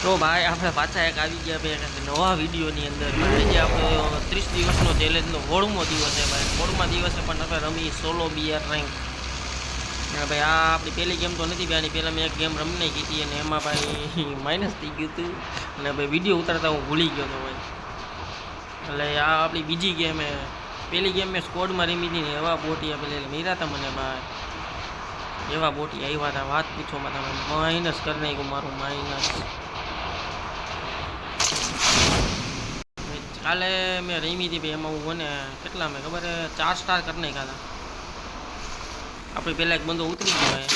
તો ભાઈ આપણે પાછા એક આવી ગયા ભાઈ એક નવા વિડીયોની અંદર આજે આપણે 30 દિવસનો ચેલેન્જનો 16મો દિવસ છે ભાઈ 16મા દિવસે પણ આપણે રમી સોલો બીઆર રેન્ક ભાઈ આ આપણી પહેલી ગેમ તો નથી ભાઈ આની પહેલાં મેં એક ગેમ રમી નાખી હતી અને એમાં ભાઈ માઇનસ થઈ ગયું હતું અને ભાઈ વિડીયો ઉતારતા હું ભૂલી ગયો હતો ભાઈ એટલે આ આપણી બીજી ગેમ એ પહેલી ગેમ મેં સ્કોડમાં રમી હતી ને એવા બોટિયા પેલા મીરા હતા મને ભાઈ એવા બોટી આવ્યા હતા વાત પૂછોમાં તમે માઇનસ કરી નાખ્યું મારું માઇનસ કાલે મેં રમી હતી ભાઈ એમાં હું મને કેટલા મેં ખબર 4 સ્ટાર કરી નાખ્યા હતા આપણે પહેલાં એક બંદો ઉતરી ગયો ભાઈ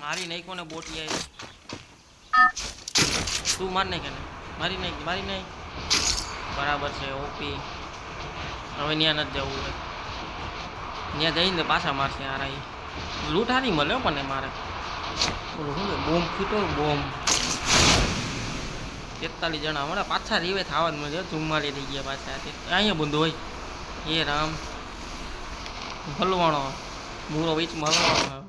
મારી નાખ્યો ને બોટી આવી તું માર નાખે ને મારી નાખ બરાબર છે ઓપી હવે ત્યાં નથી જવું ત્યાં જઈને પાછા મારશે યાર લૂંટ હારી મળ્યો પણ મારે ઓલું શું બોમ્બ ફૂટ્યો બોમ્બ 43 જણા હમણાં પાછા રીવે થવા જ મળે 44 થઈ ગયા પાછા અહીંયા બંધો હોય એ રામ હલવાણો મૂરો વીચમાં હલવાણો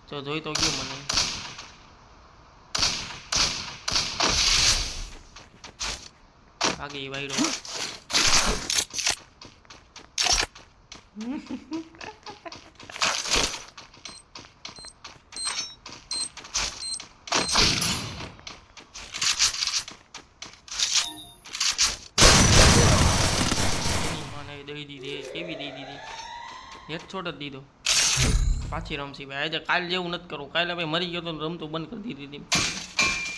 તો જોઈ તો ગયું મને આગે વાયરો દઈ દીધી કેવી દઈ દીધી એક છોટ જ દીધો પાછી રમશી ભાઈ આજે કાલ જેવું નથી કરવું કાલે ભાઈ મરી ગયો તો રમતું બંધ કરી દીધી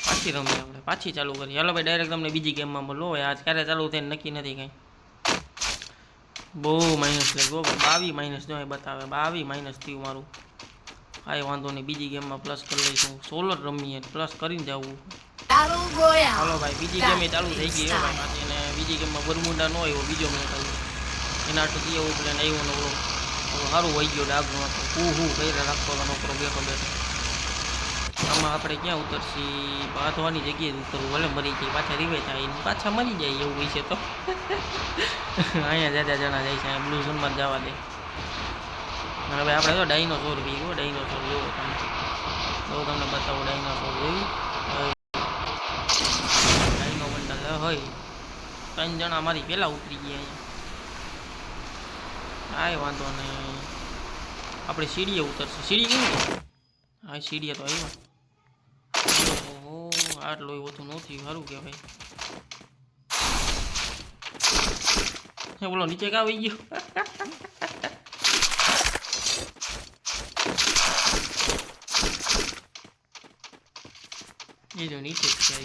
પાછી રમીએ આપણે પાછી ચાલુ કરીએ હાલો ભાઈ ડાયરેક્ટ તમને બીજી ગેમમાં બોલો આજ ક્યારે ચાલુ થઈને નક્કી નથી કંઈ બહુ માઇનસ લાગ્યો 22 માઇનસ જો બતાવે 22 માઇનસ થયું મારું કાંઈ વાંધો નહીં બીજી ગેમમાં પ્લસ કરી લઈશું સોલર રમીએ પ્લસ કરીને જવું હાલો ભાઈ બીજી ગેમ ચાલુ થઈ ગઈ ભાઈ પાછી અને બીજી ગેમમાં બરમુંડા ન આવ્યો બીજો મેચ આવ્યો એના આટલું એવું પેલા આવ્યો ને ઓલો સારું વહી ગયો ડાબનો હતો હું કરી રાખતો હતો નોકરો બેઠો આમાં આપણે ક્યાં ઉતરશી બાંધવાની જગ્યાએ ઉતરવું ભલે મરી જાય પાછા રીવે થાય પાછા મરી જાય એવું હોય છે તો અહીંયા જ્યાં જણા જાય છે અહીંયા બ્લુ ઝોનમાં જવા દે હવે આપણે તો ડાયનોસોર બી ગયો ડાયનોસોર જોવો તમને બતાવો ડાયનોસોર જોયું ડાયનો બંડલ હોય 3 જણા મારી પહેલાં ઉતરી ગયા અહીંયા કાંઈ વાંધો નહીં આપણે સીડીએ ઉતરશે સીડી કેવી હા સીડીએ તો આવ્યા ઓહો આટલું ઓછું નથી સારું કહેવાય બોલો નીચે કા આવી ગયો એ જો નીચે જ છે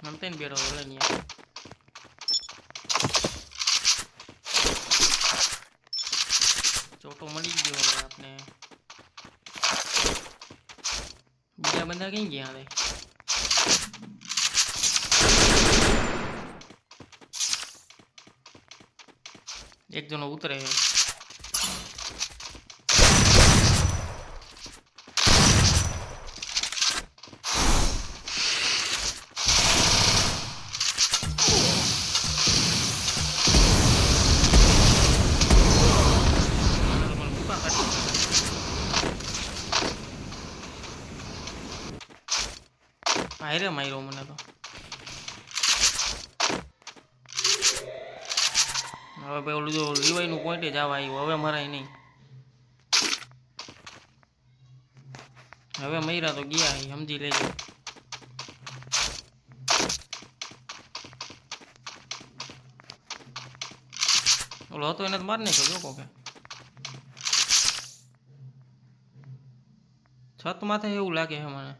નમતેન બેડો લઈને ચોટો મળી ગયો હવે આપણે બીજા બંદા કઈ ગયા હવે એક જણો ઉતરે હારે માર્યો મને તો હવે ભાઈ ઓલું જો રિવાઈનું પોઈન્ટ જ આવવા આવ્યું હવે મરાય નહીં હવે મર્યા તો ગયા સમજી લેજો ઓલો હતો એને તો માર નાખ્યો જો કોકે છત માથે એવું લાગે છે મને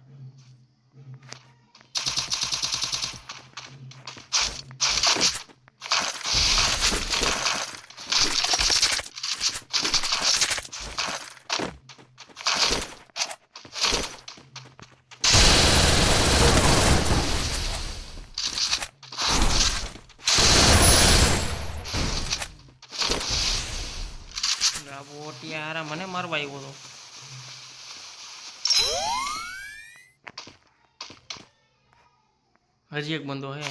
મારવા આવ્યો હતો. હજી એક બંદો હે.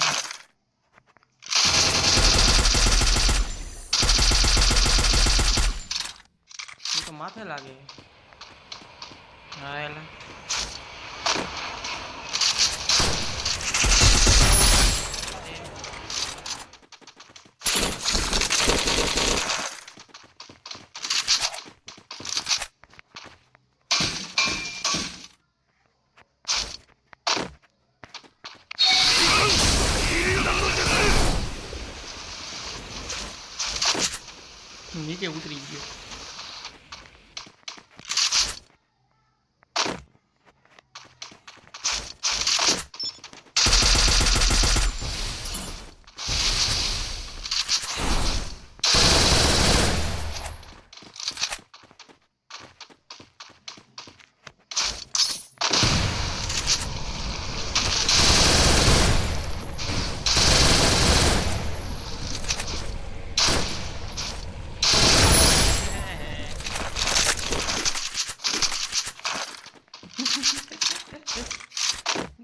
એ તો માથે લાગે. હા એલા નીચે ઉતરી ગયો.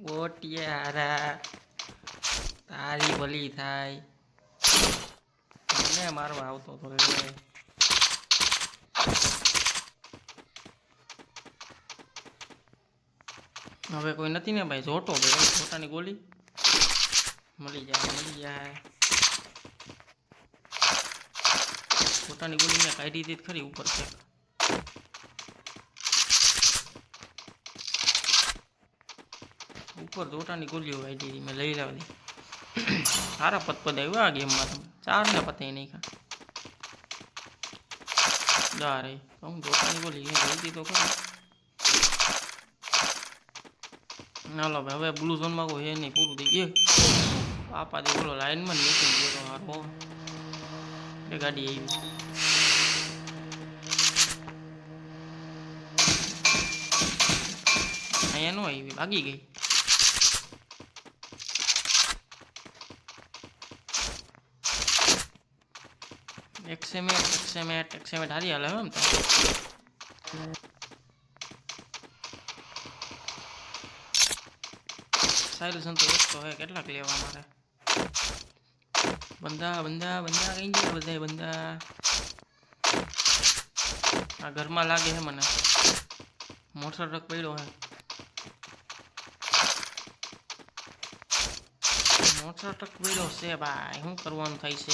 બોટિયારા તારી ભલી થાય. મને મારવા આવતો તો હવે કોઈ નથી ને ભાઈ. જોટો ભાઈ જોટાની ગોલી મળી જાય. જોટાની ગોલી મેં કાઢી દીધી ખરી ઉપર છે. ઉપર જોટાની ગોલીઓ કાઢી મેં લઈ લાવી. સારા પદ આવ્યા આ ગેમમાં. તમે 4 ને પતે નહીં ખા જા રે. હું જોટાની ગોલી લઈ તો ખરી. હાલો ભાઈ હવે બ્લુ ઝોનમાં કોઈ હે નહીં. પૂરું થઈ ગયું. પાપા દે બોલો લાઈનમાં નીકળી ગયો તો હારો. એ ગાડી આવી. અહીંયા નો આવી ભાગી ગઈ. એક્સેમેટ હારી હાલે એમ તો. સાયલેશન તો એક તો હે. કેટલાક લેવા મારે? બંદા કઈ ગયા બધા બંદા. આ ઘરમાં લાગે છે મને. મોટર ટ્રક પડ્યો હે. મોટર ટ્રક પડ્યો છે ભાઈ. શું કરવાનું થાય છે?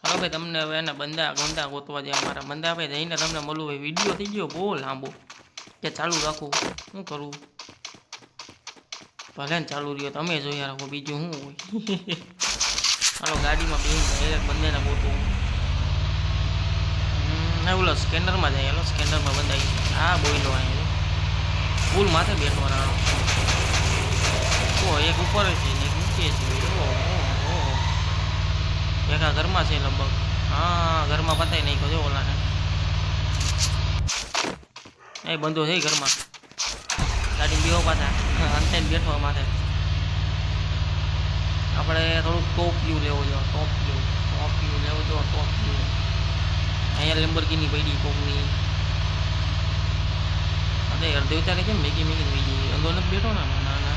હવે ભાઈ તમને હવે એના બંદા ગોતવા જાય. અમારા બંદા ભાઈ જઈને તમને મળવું હોય. વિડીયો થઈ ગયો બહુ લાંબો કે ચાલુ રાખવું. શું કરવું? ભલે ને ચાલુ રહ્યો તમે જોઈ રાખો. બીજું શું હોય? હાલો ગાડીમાં બેસીને એક બંદાને ગોતું. ઓલો સ્કેનરમાં જાય. હાલો સ્કેનરમાં બંધાઈ. હા બોઈલો અહીંયા ફૂલ માથે બેઠો રાણો. એક ઉપર છે ને એક નીચે છે. એક આ ઘરમાં છે લગભગ. હા ઘરમાં બતાવી નાખ્યો છે ઓલાને. એ બંધો છે ઘરમાં. ગાડી બેહો પાછા અંતે બેઠો માથે. આપણે થોડુંક ટોપ વ્યૂ લેવો જો. ટોપ વ્યૂ લેવો જો. Top view. અહીંયા લેમ્બોર્ગિની પડી કોકની. અરે અડધે ઉતારે કેમ મેગી થઈ ગઈ. અંદો નથી બેઠો ને ના.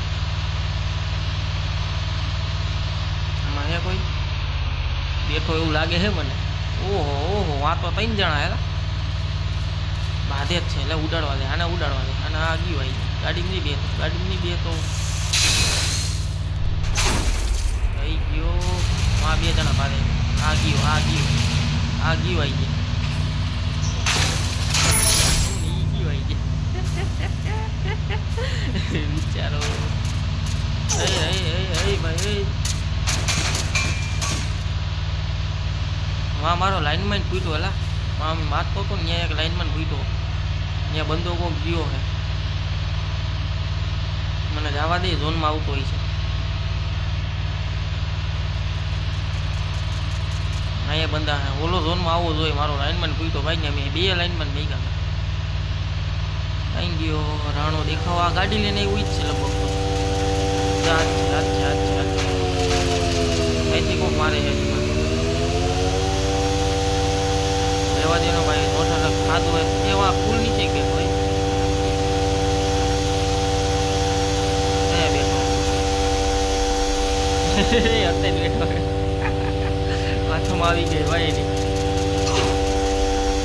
આમાં હે કોઈ બેઠો એવું લાગે છે મને. ઓહો આ તો 3 જણા હેલા. બાધે જ છે એટલે ઉડાડવા દે. આને ઉડાડવા દે. આને આ ગયું ભાઈ. ગાડીમાં નહીં બે તો થઈ ગયો. આ 2 જણા બાધે. આ ગયું આવી ગયા. વિચારો ભાઈ. મારો લાઈનમાં પૂછ્યો એલા. મારતો હતો ને ત્યાં એક લાઈનમાં પૂછ્યો. ત્યાં બંદો કોક ગયો હે. મને જવા દે. ઝોનમાં આવતો હોય છે. અહીંયા બંદા હે. ઓલો ઝોનમાં આવવો જોઈએ. મારો લાઈનમાં પૂછ્યો ભાઈ ને. મેં 2 લાઈનમાં નહીં ગયા. કઈ ગયો રાણો દેખાવા. ગાડી લઈને એવું જ છે લગભગ. અહીંથી કોક મારે રહેવા દેનો ભાઈ. મોટા સાદો એવા પુલ નીચે ગયો ભાઈ બેઠો અત્યારે બેઠો પાછું આવી ગઈ ભાઈ એની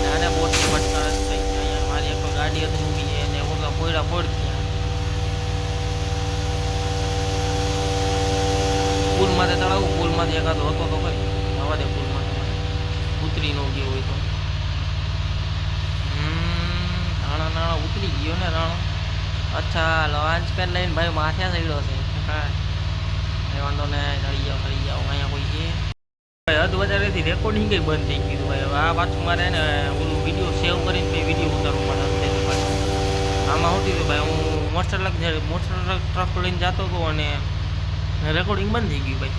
નાના બોટ ફટકાર થઈ ગયા મારી એક ગાડી હતી ઊભી એને ઓલા પોયડા પડતી પુલ માથે ચડાવું પુલ માંથી એકાદો હતો તો ભાઈ આવા દે પુલ માંથી ઉતરી ન ગયો હોય તો નાણા નાણા ઉતરી ગયો ને રાણો અચ્છા લોન્ચ પેડ લઈને ભાઈ માથે ચડ્યો છે હા વાંધો ને ચડી જાઓ અહીંયા કોઈ છે હદ વધારેથી રેકોર્ડિંગ કઈ બંધ થઈ ગયું ભાઈ આ પાછું મારે ને ઓલું વિડીયો સેવ કરીને પછી વિડીયો ઉતારવું પડે આમાં શું થયું ભાઈ હું મોસ્ટર ટ્રક લઈને જતો હતો અને રેકોર્ડિંગ બંધ થઈ ગયું ભાઈ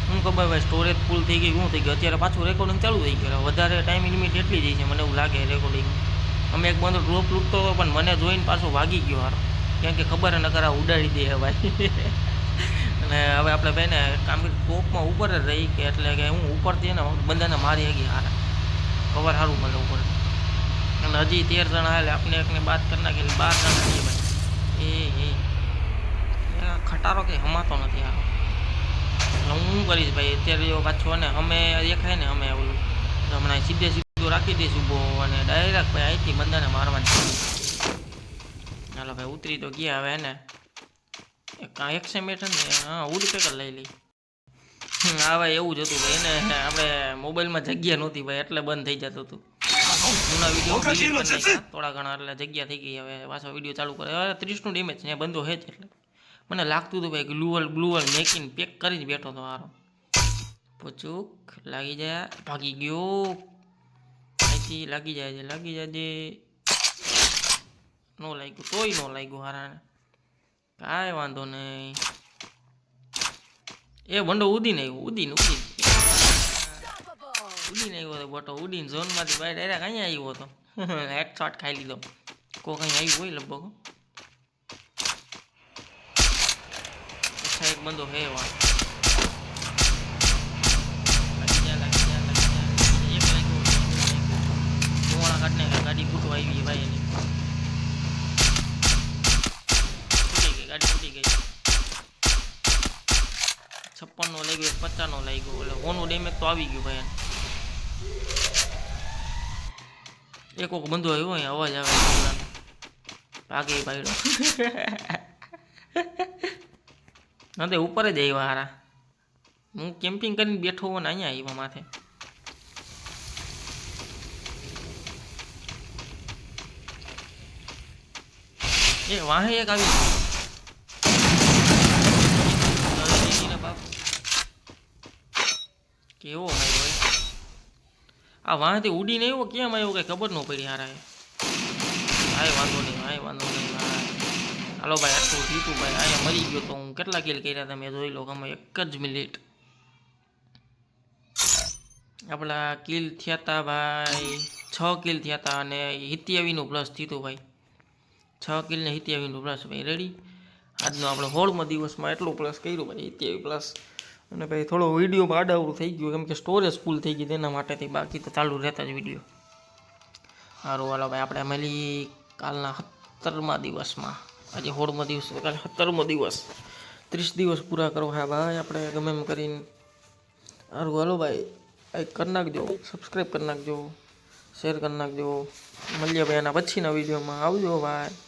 હું ખબર ભાઈ સ્ટોરેજ ફૂલ થઈ ગઈ શું થઈ ગયું અત્યારે પાછું રેકોર્ડિંગ ચાલુ થઈ ગયું વધારે ટાઈમ લિમિટ એટલી જ છે મને એવું લાગે રેકોર્ડિંગ અમે એક બંધો ડ્રોપ લૂટતો હતો પણ મને જોઈને પાછો ભાગી ગયો હારો કેમ કે ખબર ન કરા ઉડાડી દે ભાઈ અને હવે આપણે ભાઈ ને કામ ટોપમાં ઉપર જ રહી કે એટલે કે હું ઉપરથી ને બંધાને મારી ગઈ હારા કવર સારું મને ઉપર અને હજી 13 જણા હાલે આપણે એકને બાદ કરી નાખી 12 જણા છીએ ભાઈ એ ખટારો કંઈ હમાતો નથી હારો એટલે હું શું કરીશ ભાઈ અત્યારે જો પાછો ને અમે દેખાય ને અમે ઓલું હમણાં સીધું રાખી દઈશું ઊભો અને ડાયરેક્ટ ભાઈ અહીંથી બંધાને મારવાની ચાલો ભાઈ ઉતરી તો ગયા હવે ને એક સેમેટ ને હા ઉડ પેકર લઈ લઈ હા ભાઈ એવું જ હતું ભાઈ એને આપણે મોબાઈલમાં જગ્યા નહોતી ભાઈ એટલે બંધ થઈ જતું હતું જૂના વિડીયો થોડા ઘણા એટલે જગ્યા થઈ ગઈ હવે પાછો વિડીયો ચાલુ કરે હવે 30નું ડેમેજ ને બંધો હે જ એટલે મને લાગતું હતું ભાઈ ગ્લુઅલ મેકીને પેક કરીને બેઠો હતો હારો પોચુક લાગી જાય ભાગી ગયો અહીંથી લાગી જાય નો લાગ્યું તોય નો લાગ્યું હારાને કાંઈ વાંધો નહીં એ બંડો ઉડીને આવ્યો ઉડીને આવ્યો બટો ઉડીને ઝોનમાંથી બહાર ડાયરેક્ટ અહીંયા આવ્યો હતો હેડ શોટ ખાઈ લીધો કોક અહીં આવ્યું હોય લગભગ અચ્છા એક બંદો હે વાત એક લાગ્યો ધોવાણા કાઢને ગાડી ફૂટવા આવી ભાઈ એની ગાડી ફૂટી ગઈ 56 નો લાગ્યો 50 નો લાગ્યો એટલે ઓનો ડેમેજ તો આવી ગયું ભાઈ એક બંધો આવ્યો અહીં અવાજ આવે ભાગે ભાઈડો ના તે ઉપર જ આવ્યા હારા હું કેમ્પિંગ કરીને બેઠો હોઉં ને અહીંયા આવ્યા માથે એ વાહે એક આવી કેવો આવ્યો આ વાંથી ઉડીને આવ્યો કેમ આવ્યો કઈ ખબર ન પડી હારા ભાઈ વાંધો નહીં હાલો ભાઈ આટલું જીતું ભાઈ અહીંયા મરી ગયો તો હું કેટલા કિલ કર્યા તમે જોઈ લો ગમે એક જ મિનિટ આપણા કિલ થયા હતા ભાઈ 6 કિલ થયા હતા અને 87નું પ્લસ થયું હતું ભાઈ 6 કિલ ને 87નું પ્લસ ભાઈ રેડી આજનો આપણે 16મા દિવસમાં એટલું પ્લસ કર્યું ભાઈ 87 પ્લસ અને ભાઈ થોડો વિડીયો આડાવડું થઈ ગયું કેમ કે સ્ટોરેજ ફૂલ થઈ ગઈ તેના માટેથી બાકી તો ચાલુ રહેતા જ વિડીયો સારું હાલો ભાઈ આપણે મળી કાલના 17મા દિવસમાં આજે 16મા દિવસ કાલે 17મો દિવસ 30 દિવસ પૂરા કરવા હા ભાઈ આપણે ગમે એમ કરીને સારું હાલો ભાઈ લાઈક કરી નાખજો સબસ્ક્રાઈબ કરી નાખજો શેર કરી નાખજો મળીએ ભાઈ એના પછીના વિડીયોમાં આવજો ભાઈ